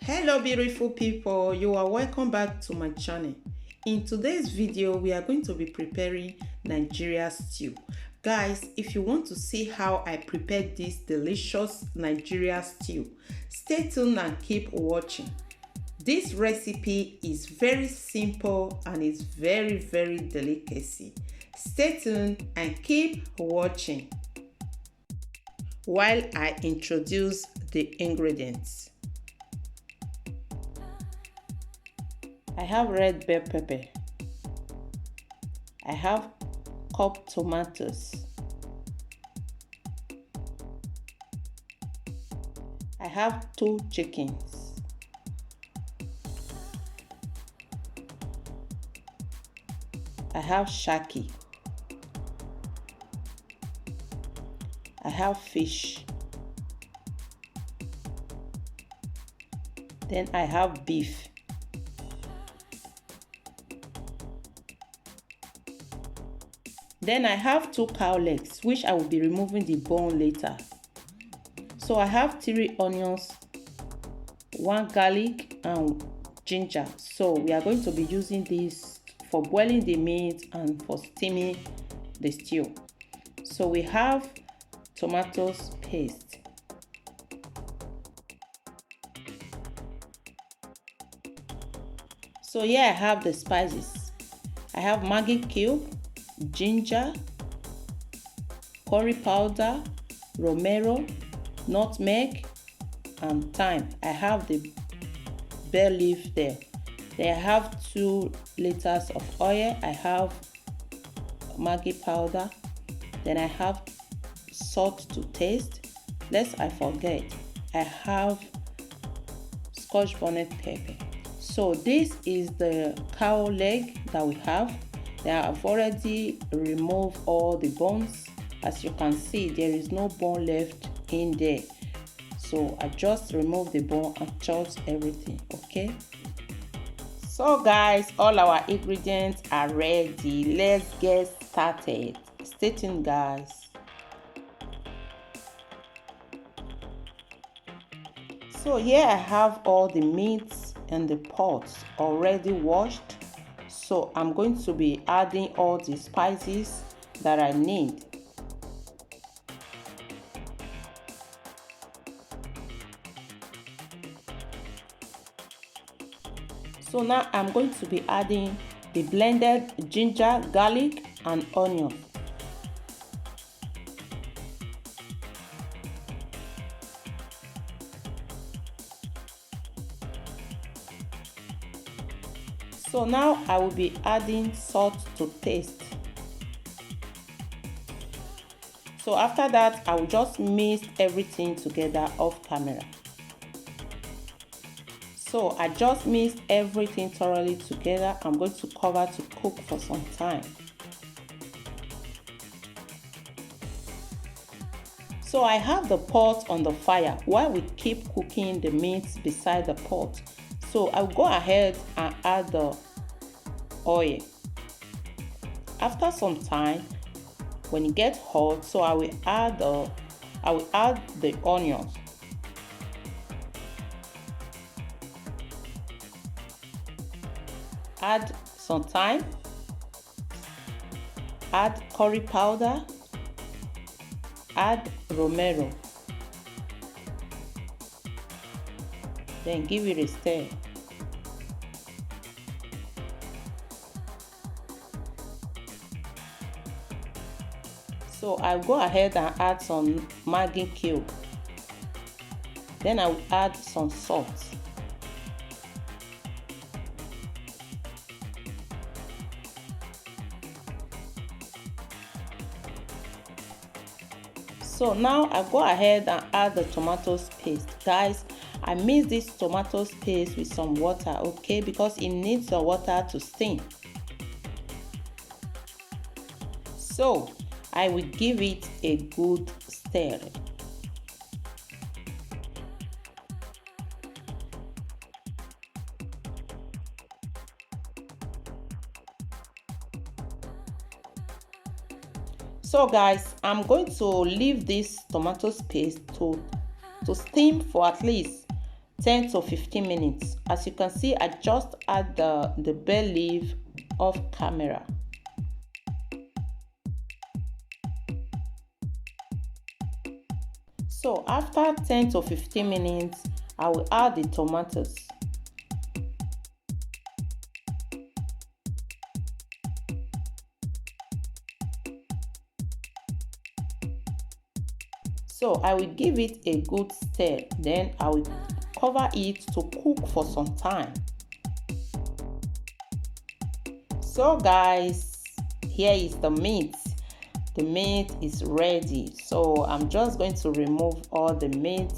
Hello beautiful people, you are welcome back to my channel. In today's video we are going to be preparing Nigeria stew. Guys, if you want to see how I prepared this delicious Nigeria stew, stay tuned and keep watching. This recipe is very simple and is very delicacy. Stay tuned and keep watching while I introduce the ingredients. I have red bell pepper. I have chopped tomatoes. I have 2 chickens. I have shaki. I have fish. Then I have beef. Then I have 2 cow legs, which I will be removing the bone later. So I have 3 onions, 1 garlic and ginger. So we are going to be using this for boiling the meat and for steaming the stew. So we have tomatoes paste. So here I have the spices. I have Maggi cube, ginger, curry powder, romero, nutmeg, and thyme. I have the bay leaf there. Then I have 2 liters of oil. I have Maggi powder. Then I have salt to taste. Lest I forget, I have scotch bonnet pepper. So this is the cow leg that we have. I've already removed all the bones. As you can see, there is no bone left in there. So I just removed the bone and chopped everything, okay? So guys, all our ingredients are ready. Let's get started. Stay tuned, guys. So here I have all the meats in the pot already washed. So I'm going to be adding all the spices that I need. So now I'm going to be adding the blended ginger, garlic, and onion. So now I will be adding salt to taste. So after that, I will just mix everything together off camera. So I just mixed everything thoroughly together. I'm going to cover to cook for some time. So I have the pot on the fire while we keep cooking the meat beside the pot. So I'll go ahead and add the oil. After some time, when it gets hot, so I will add the onions. Add some thyme. Add curry powder. Add romero. Then give it a stir. So I'll go ahead and add some Maggi cube. Then I'll add some salt. So now I go ahead and add the tomatoes paste. Guys, I mix this tomatoes paste with some water, okay, because it needs the water to steam. So I will give it a good stir. So guys, I'm going to leave this tomato paste to steam for at least 10 to 15 minutes. As you can see, I just add the bay leaf off camera. So after 10 to 15 minutes, I will add the tomatoes. So I will give it a good stir, then I will cover it to cook for some time. So guys, here is the meat. The meat is ready. So I'm just going to remove all the meat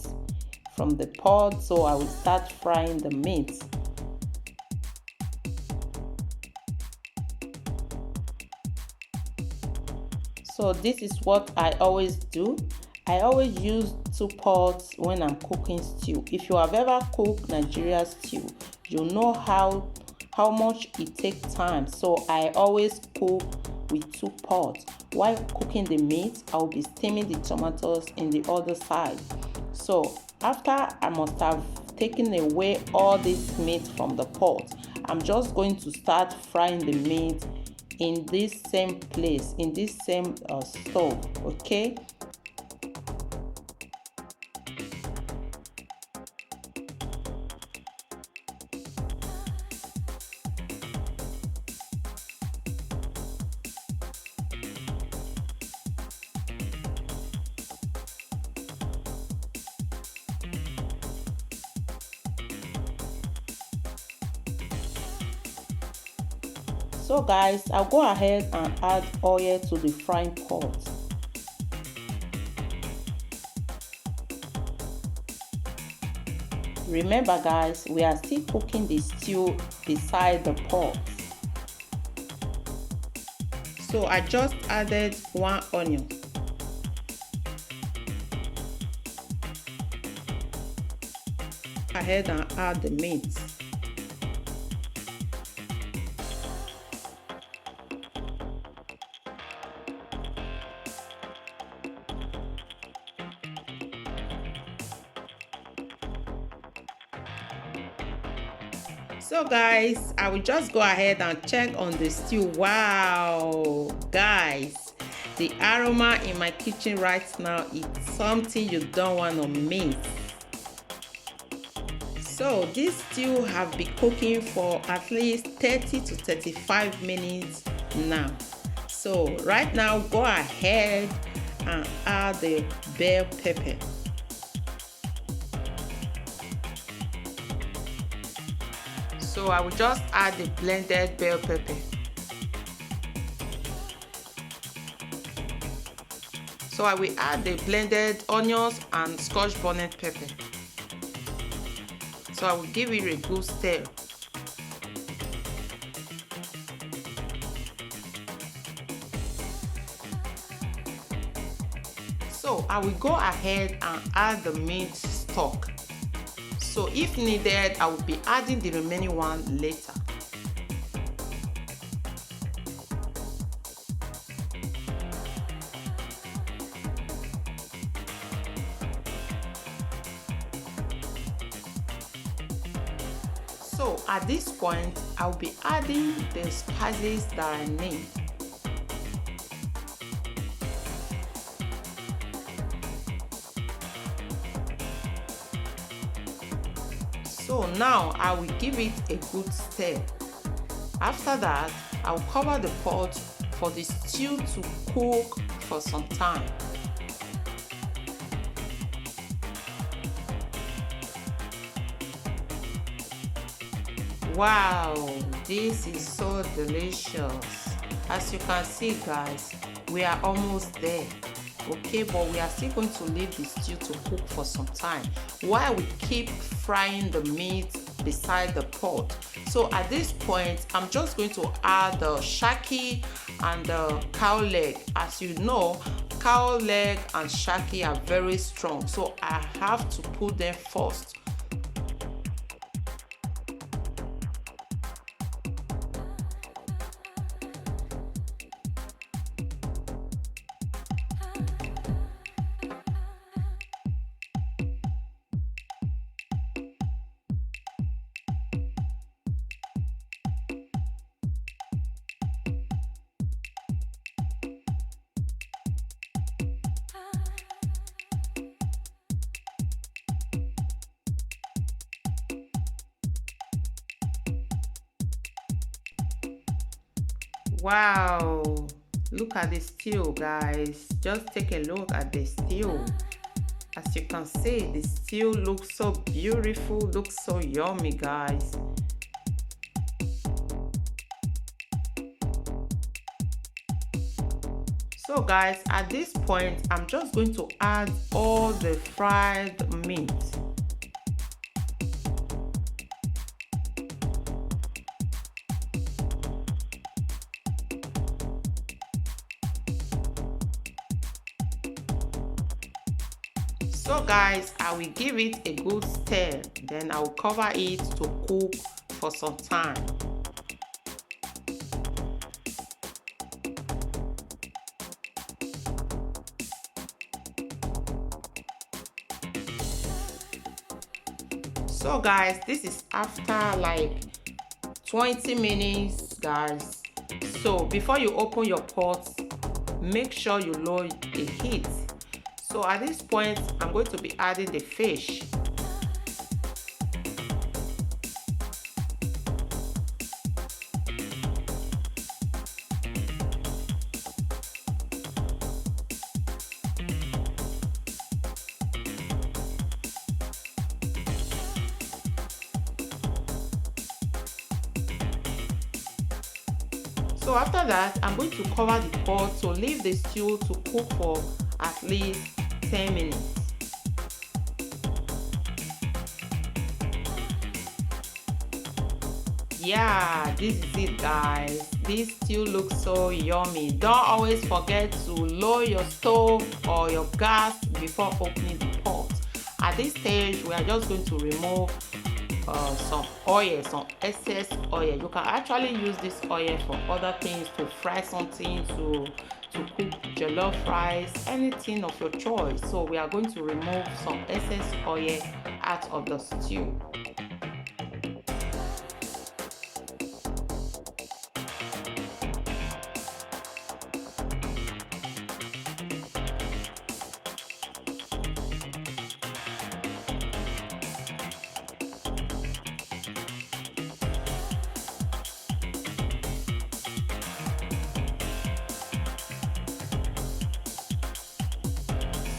from the pot. So I will start frying the meat. So this is what I always do. I always use 2 pots when I'm cooking stew. If you have ever cooked Nigeria stew, you know how much it takes time. So I always cook with 2 pots. While cooking the meat, I'll be steaming the tomatoes in the other side. So after I must have taken away all this meat from the pot, I'm just going to start frying the meat in this same place, in this same stove, okay? So guys, I'll go ahead and add oil to the frying pot. Remember guys, we are still cooking the stew beside the pot. So I just added 1 onion. Go ahead and add the meat. So guys, I will just go ahead and check on the stew. Wow, guys, the aroma in my kitchen right now is something you don't want to miss. So this stew have been cooking for at least 30 to 35 minutes now. So right now, go ahead and add the bell pepper. So I will just add the blended bell pepper. So I will add the blended onions and scotch bonnet pepper. So I will give it a good stir. So I will go ahead and add the meat stock. So if needed, I will be adding the remaining one later. So at this point, I'll be adding the spices that I need. So now I will give it a good stir. After that, I'll cover the pot for the stew to cook for some time. Wow, this is so delicious. As you can see guys, we are almost there. Okay, but we are still going to leave the stew to cook for some time while we keep frying the meat beside the pot. So at this point, I'm just going to add the shaki and the cow leg. As you know, cow leg and shaki are very strong, so I have to put them first. Wow, look at the stew, guys. Just take a look at the stew. As you can see, the stew looks so beautiful, looks so yummy, guys. So guys, at this point, I'm just going to add all the fried meat. So guys, I will give it a good stir, then I will cover it to cook for some time. So guys, this is after like 20 minutes, guys. So before you open your pot, make sure you lower the heat. So at this point, I'm going to be adding the fish. So after that, I'm going to cover the pot to leave the stew to cook for at least 10 minutes. Yeah, this is it, guys. This stew looks so yummy. Don't always forget to lower your stove or your gas before opening the pot. At this stage, we are just going to remove some oil, some excess oil. You can actually use this oil for other things, to fry something, to cook jollof rice, anything of your choice. So we are going to remove some excess oil out of the stew.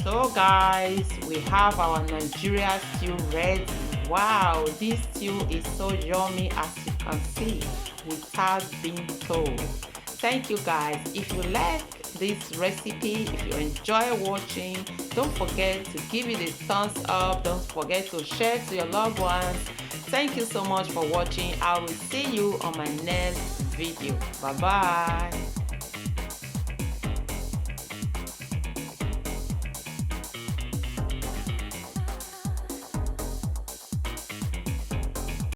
So guys, we have our Nigeria stew ready. Wow, this stew is so yummy, as you can see, without being told. Thank you guys. If you like this recipe, if you enjoy watching, don't forget to give it a thumbs up. Don't forget to share to your loved ones. Thank you so much for watching. I will see you on my next video. Bye bye.